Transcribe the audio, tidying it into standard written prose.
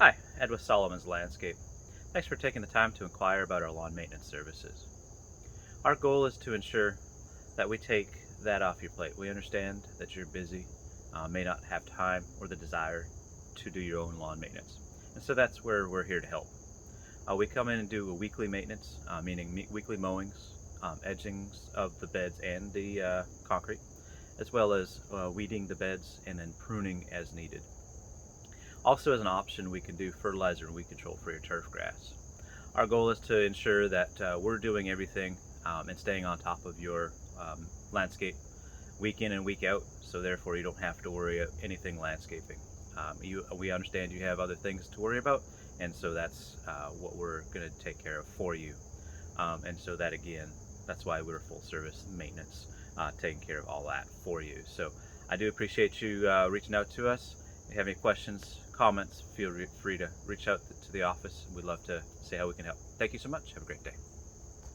Hi, Ed with Solomon's Landscape. Thanks for taking the time to inquire about our lawn maintenance services. Our goal is to ensure that we take that off your plate. We understand that you're busy, may not have time or the desire to do your own lawn maintenance. And so that's where we're here to help. We come in and do a weekly maintenance, meaning weekly mowings, edgings of the beds and the concrete, as well as weeding the beds and then pruning as needed. Also, as an option, we can do fertilizer and weed control for your turf grass. Our goal is to ensure that we're doing everything and staying on top of your landscape week in and week out, so therefore you don't have to worry about anything landscaping. We understand you have other things to worry about, and so that's what we're going to take care of for you. And so that again, that's why we're full service maintenance, taking care of all that for you. So I do appreciate you reaching out to us. If you have any questions, comments, feel free to reach out to the office. We'd love to see how we can help. Thank you so much. Have a great day.